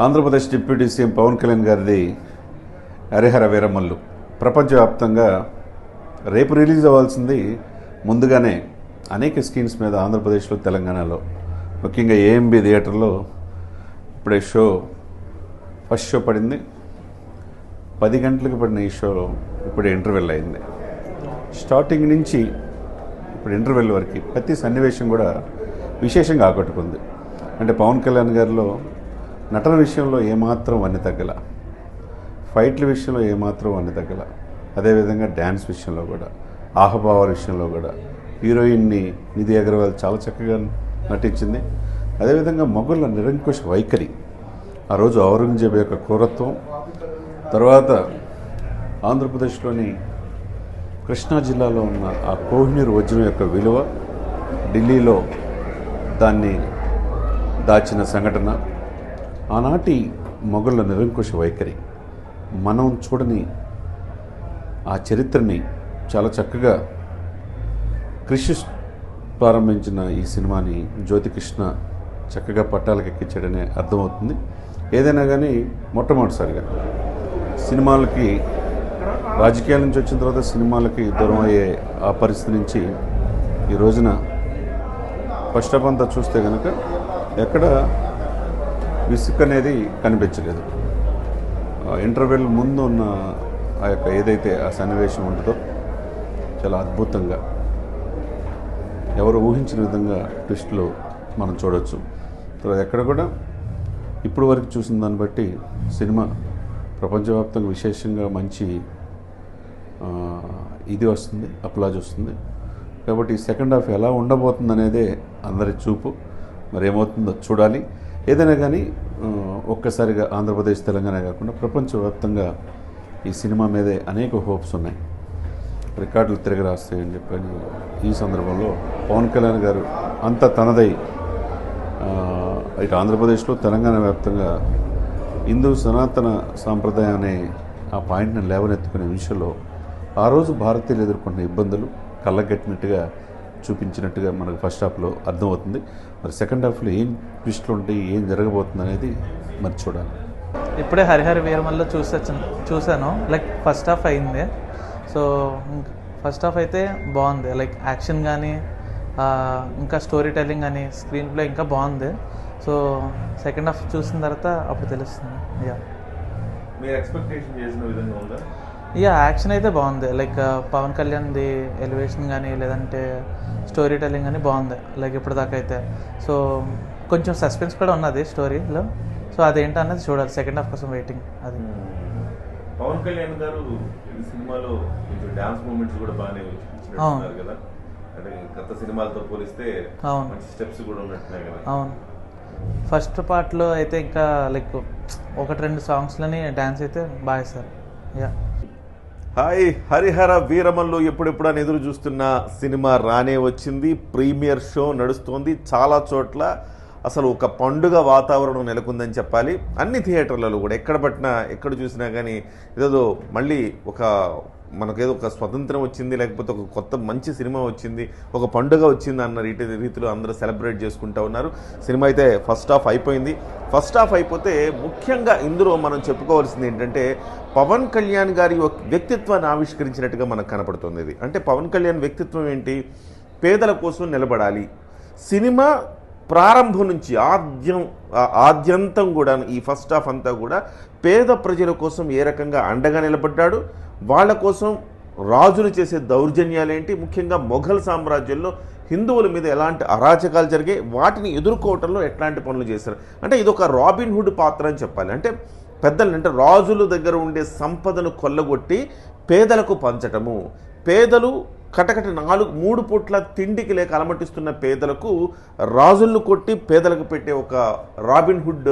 Andhra Pradesh deputy CM Pawan Kalyan గారిది హరిహర వీరమల్లు ప్రపంచవ్యాప్తంగా రేపు రిలీజ్ అవ్వాల్సింది ముందుగానే అనేక స్క్రీన్స్ మీద ఆంధ్రప్రదేశ్లో తెలంగాణలో ముఖ్యంగా ఏఎంబి థియేటర్లో ఇప్పుడే ఫస్ట్ షో పడింది. 10 గంటలకు పడిన ఈ షో ఇప్పుడు ఇంటర్వెల్ అయింది. స్టార్టింగ్ నుంచి ఇప్పుడు ఇంటర్వెల్ వరకు ప్రతి సన్నివేశం కూడా విశేషంగా ఆకట్టుకుంది. అంటే పవన్ కళ్యాణ్ గారిలో నటన విషయంలో ఏమాత్రం వన్ని తగ్గల, ఫైట్ల విషయంలో ఏమాత్రం వన్ని తగ్గల, అదేవిధంగా డ్యాన్స్ విషయంలో కూడా, ఆహభావాల విషయంలో కూడా హీరోయిన్ని నిధి అగర్వాల్ చాలా చక్కగా నటించింది. అదేవిధంగా మొఘళ్ళ నిరంకుశ వైఖరి, ఆ రోజు ఔరంగజేబు యొక్క క్రూరత్వం, తర్వాత ఆంధ్రప్రదేశ్లోని కృష్ణా జిల్లాలో ఉన్న ఆ కోహినూర్ వజ్రం యొక్క విలువ, ఢిల్లీలో దాన్ని దాచిన సంఘటన, ఆనాటి మొఘళ్ళ నిరంకుశ వైఖరి, మనం చూడని ఆ చరిత్రని చాలా చక్కగా కృషి ప్రారంభించిన ఈ సినిమాని జ్యోతికృష్ణ చక్కగా పట్టాలకు ఎక్కించాడనే అర్థమవుతుంది. ఏదైనా కానీ మొట్టమొదటిసారిగా సినిమాలకి, రాజకీయాల నుంచి వచ్చిన తర్వాత సినిమాలకి దూరం అయ్యే ఆ పరిస్థితి నుంచి ఈ రోజున ఫస్ట్ హాఫ్ అంతా చూస్తే కనుక ఎక్కడ విసుగు అనేది కనిపించలేదు. ఇంటర్వెల్ ముందు ఉన్న ఆ యొక్క ఏదైతే ఆ సన్నివేశం ఉంటుందో చాలా అద్భుతంగా, ఎవరు ఊహించిన విధంగా ట్విస్ట్లు మనం చూడవచ్చు. తర్వాత ఎక్కడ కూడా ఇప్పుడు వరకు చూసిన దాన్ని బట్టి సినిమా ప్రపంచవ్యాప్తంగా విశేషంగా మంచి ఇది వస్తుంది, అప్లాజ్ వస్తుంది. కాబట్టి సెకండ్ హాఫ్ ఎలా ఉండబోతుంది అనేదే అందరి చూపు. మరి ఏమవుతుందో చూడాలి. ఏదైనా కానీ ఒక్కసారిగా ఆంధ్రప్రదేశ్ తెలంగాణ కాకుండా ప్రపంచవ్యాప్తంగా ఈ సినిమా మీదే అనేక హోప్స్ ఉన్నాయి. రికార్డులు తిరగరాస్తాయని చెప్పని ఈ సందర్భంలో పవన్ కళ్యాణ్ గారు అంత తనదై ఇటు ఆంధ్రప్రదేశ్లో తెలంగాణ వ్యాప్తంగా హిందూ సనాతన సాంప్రదాయం అనే ఆ పాయింట్ని లేవనెత్తుకునే విషయంలో ఆ రోజు భారతీయులు ఎదుర్కొన్న ఇబ్బందులు కళ్ళగట్టినట్టుగా చూపించినట్టుగా మనకు ఫస్ట్ హాఫ్లో అర్థమవుతుంది. మరి సెకండ్ హాఫ్లో ఏం ట్విస్ట్లు ఉంటాయి, ఏం జరగబోతుంది అనేది మరి చూడాలి. ఇప్పుడే హరిహర వీరమల్లో చూసాను. లైక్ ఫస్ట్ హాఫ్ అయింది. సో ఫస్ట్ హాఫ్ అయితే బాగుంది. లైక్ యాక్షన్ కానీ ఇంకా స్టోరీ టెల్లింగ్ కానీ స్క్రీన్ ప్లే ఇంకా బాగుంది. సో సెకండ్ హాఫ్ చూసిన తర్వాత అప్పుడు తెలుస్తుంది. యాక్షన్ అయితే బాగుంది. లైక్ పవన్ కళ్యాణ్ది ఎలివేషన్ కానీ లేదంటే స్టోరీ టెల్లింగ్ కానీ బాగుంది. లైక్ ఇప్పటిదాకా అయితే సో కొంచెం సస్పెన్స్ కూడా ఉన్నది స్టోరీలో. సో అదేంటి అన్నది చూడాలి. సెకండ్ హాఫ్ కోసం వెయిటింగ్. అది పవన్ కళ్యాణ్ గారు ఈ సినిమాలో కొంచెం డాన్స్ మూమెంట్స్ కూడా బాగానే చూపించారు కదా, అంటే గత సినిమాలతో పోలిస్తే మంచి స్టెప్స్ కూడా ఉన్నట్టున్నాయి కదా. అవును, ఫస్ట్ పార్ట్లో అయితే ఇంకా లైక్ 1-2 సాంగ్స్లని డాన్స్ అయితే బాగా వేశారు. హాయ్, హరిహర వీరమల్లు ఎప్పుడెప్పుడు అని ఎదురు చూస్తున్న సినిమా రానే వచ్చింది. ప్రీమియర్ షో నడుస్తోంది. చాలా చోట్ల అసలు ఒక పండుగ వాతావరణం నెలకొందని చెప్పాలి. అన్ని థియేటర్లలో కూడా ఎక్కడ పట్టినా, ఎక్కడ చూసినా కానీ ఏదో మళ్ళీ మనకేదో ఒక స్వతంత్రం వచ్చింది, లేకపోతే ఒక కొత్త మంచి సినిమా వచ్చింది, ఒక పండుగ వచ్చింది అన్న రీతిలో అందరూ సెలబ్రేట్ చేసుకుంటూ ఉన్నారు. సినిమా అయితే ఫస్ట్ హాఫ్ అయిపోయింది. ఫస్ట్ హాఫ్ అయిపోతే ముఖ్యంగా ఇందులో మనం చెప్పుకోవాల్సింది ఏంటంటే పవన్ కళ్యాణ్ గారి వ్యక్తిత్వాన్ని ఆవిష్కరించినట్టుగా మనకు కనపడుతుంది. ఇది అంటే పవన్ కళ్యాణ్ వ్యక్తిత్వం ఏంటి? పేదల కోసం నిలబడాలి. సినిమా ప్రారంభం నుంచి ఆద్యంతం కూడా ఈ ఫస్ట్ హాఫ్ అంతా కూడా పేద ప్రజల కోసం ఏ రకంగా అండగా నిలబడ్డాడు, వాళ్ళ కోసం రాజులు చేసే దౌర్జన్యాలేంటి, ముఖ్యంగా మొఘల్ సామ్రాజ్యంలో హిందువుల మీద ఎలాంటి అరాచకాలు జరిగాయి, వాటిని ఎదుర్కోవటంలో ఎట్లాంటి పనులు చేశారు. అంటే ఇది ఒక రాబిన్ హుడ్ పాత్ర అని చెప్పాలి. అంటే పెద్దలు అంటే రాజుల దగ్గర ఉండే సంపదను కొల్లగొట్టి పేదలకు పంచటము, పేదలు కటకట 3 పూట్ల తిండికి లేక అలమటిస్తున్న పేదలకు రాజులను కొట్టి పేదలకు పెట్టే ఒక రాబిన్ హుడ్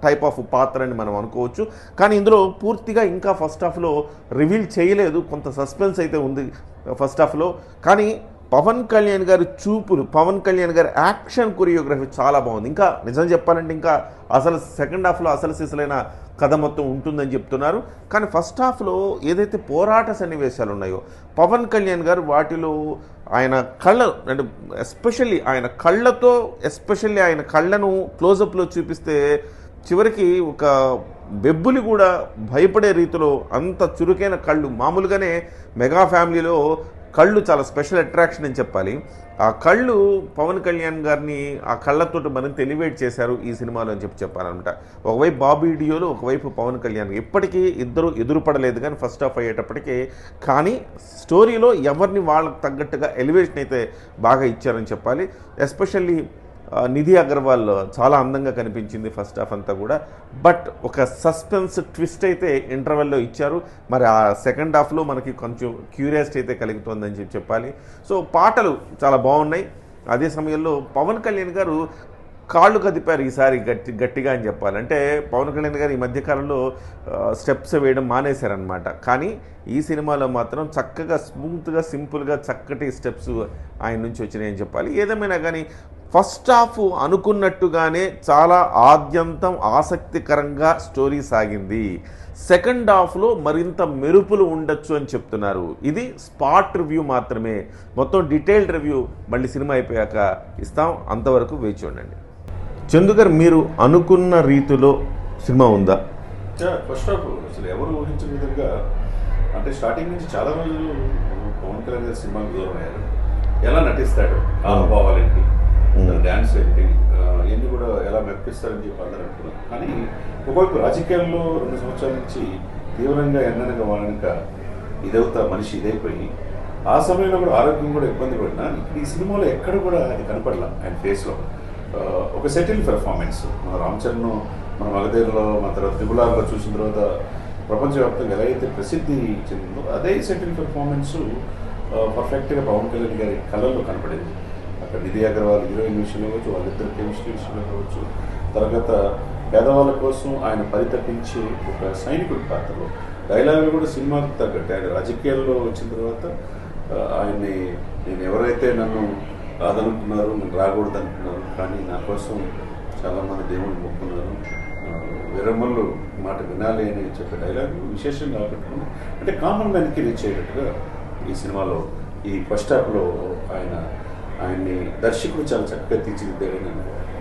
టైప్ ఆఫ్ పాత్ర అని మనం అనుకోవచ్చు. కానీ ఇందులో పూర్తిగా ఇంకా ఫస్ట్ హాఫ్లో రివీల్ చేయలేదు. కొంత సస్పెన్స్ అయితే ఉంది ఫస్ట్ హాఫ్లో. కానీ పవన్ కళ్యాణ్ గారి చూపులు, పవన్ కళ్యాణ్ గారి యాక్షన్ కొరియోగ్రఫీ చాలా బాగుంది. ఇంకా నిజం చెప్పాలంటే ఇంకా అసలు సెకండ్ హాఫ్లో అసలు సిసలైన కథ మొత్తం ఉంటుందని చెప్తున్నారు. కానీ ఫస్ట్ హాఫ్లో ఏదైతే పోరాట సన్నివేశాలు ఉన్నాయో పవన్ కళ్యాణ్ గారు వాటిలో ఆయన కళ్ళ అంటే ఎస్పెషల్లీ ఆయన కళ్ళను క్లోజప్లో చూపిస్తే చివరికి ఒక బెబ్బులి కూడా భయపడే రీతిలో అంత చురుకైన కళ్ళు. మామూలుగానే మెగా ఫ్యామిలీలో కళ్ళు చాలా స్పెషల్ అట్రాక్షన్ అని చెప్పాలి. ఆ కళ్ళు పవన్ కళ్యాణ్ గారిని ఆ కళ్ళతోటి మరింత ఎలివేట్ చేశారు ఈ సినిమాలో అని చెప్పాలన్నమాట. ఒకవైపు బాబీ డియోలో, ఒకవైపు పవన్ కళ్యాణ్. ఎప్పటికీ ఇద్దరు ఎదురుపడలేదు కానీ ఫస్ట్ హాఫ్ అయ్యేటప్పటికీ. కానీ స్టోరీలో ఎవరిని వాళ్ళకి తగ్గట్టుగా ఎలివేషన్ అయితే బాగా ఇచ్చారని చెప్పాలి. ఎస్పెషల్లీ నిధి అగర్వాల్ చాలా అందంగా కనిపించింది ఫస్ట్ హాఫ్ అంతా కూడా. బట్ ఒక సస్పెన్స్ ట్విస్ట్ అయితే ఇంటర్వెల్లో ఇచ్చారు. మరి ఆ సెకండ్ హాఫ్లో మనకి కొంచెం క్యూరియాసిటీ అయితే కలుగుతుందని చెప్పాలి. సో పాటలు చాలా బాగున్నాయి. అదే సమయంలో పవన్ కళ్యాణ్ గారు కాళ్ళు కదిపారు ఈసారి గట్టిగా అని చెప్పాలి. అంటే పవన్ కళ్యాణ్ గారు ఈ మధ్యకాలంలో స్టెప్స్ వేయడం మానేశారనమాట. కానీ ఈ సినిమాలో మాత్రం చక్కగా స్మూత్గా సింపుల్గా చక్కటి స్టెప్స్ ఆయన నుంచి వచ్చినాయని చెప్పాలి. ఏదేమైనా కానీ ఫస్ట్ హాఫ్ అనుకున్నట్టుగానే చాలా ఆద్యంతం ఆసక్తికరంగా స్టోరీ సాగింది. సెకండ్ హాఫ్లో మరింత మెరుపులు ఉండొచ్చు అని చెప్తున్నారు. ఇది స్పాట్ రివ్యూ మాత్రమే. మొత్తం డీటెయిల్డ్ రివ్యూ మళ్ళీ సినిమా అయిపోయాక ఇస్తాం. అంతవరకు వేచి ఉండండి. చందు గారు, మీరు అనుకున్న రీతిలో సినిమా ఉందా? ఫస్ట్ హాఫ్ అసలు ఎవరు ఊహించిన విధంగా, అంటే స్టార్టింగ్ నుంచి చాలా రోజులు పవన్ కళ్యాణ్ గారి సినిమాకు దూరం అయ్యారు. ఎలా నటిస్తాడు, భావాలేంటి, డ్యాన్స్ ఏంటి, ఇవన్నీ కూడా ఎలా మెప్పిస్తారని చెప్పి అందరూ అనుకున్నారు. కానీ ఒకవైపు రాజకీయాల్లో 2 సంవత్సరాల నుంచి తీవ్రంగా ఎన్ననగా వాళ్ళక ఇదవుతా మనిషి ఇదైపోయి ఆ సమయంలో కూడా ఆరోగ్యం కూడా ఇబ్బంది పడినా ఈ సినిమాలో ఎక్కడ కూడా అది కనపడలా ఆయన ఫేస్లో. ఒక సెటిల్ పెర్ఫార్మెన్స్. మన రామ్ చరణ్ మన మగధీరలో, మన తర్వాత త్రిపులార్లో చూసిన తర్వాత ప్రపంచవ్యాప్తంగా ఎలా అయితే ప్రసిద్ధి చెందిందో అదే సెటిల్ పెర్ఫార్మెన్స్ పర్ఫెక్ట్గా పవన్ కళ్యాణ్ గారి కళల్లో కనపడేది. అక్కడ నిధి అగర్వాల్ హీరోయిన్ విషయంలో కావచ్చు, వాళ్ళిద్దరు కెమిస్ట్రీ విషయంలో కావచ్చు, తర్వాత పేదవాళ్ళ కోసం ఆయన పరితపించే ఒక సైనికుడి పాత్రలో డైలాగులు కూడా సినిమాకి తగ్గట్టు. ఆయన రాజకీయాల్లో వచ్చిన తర్వాత ఆయన్ని నేను ఎవరైతే నన్ను రాదనుకున్నారు, నేను రాకూడదు అనుకున్నారు, కానీ నా కోసం చాలామంది దేవుళ్ళు మొక్కున్నారు, విరమలు మాట వినాలి అని చెప్పే డైలాగ్ విశేషంగా ఆకట్టుకుని, అంటే కామన్ మ్యాన్కి రీచ్ అయ్యేటట్టుగా ఈ సినిమాలో ఈ ఫస్ట్ హాఫ్లో ఆయన్ని దర్శకుడు చాలా చక్కగా తీర్చిదిద్దాడని అనుకోవాలి.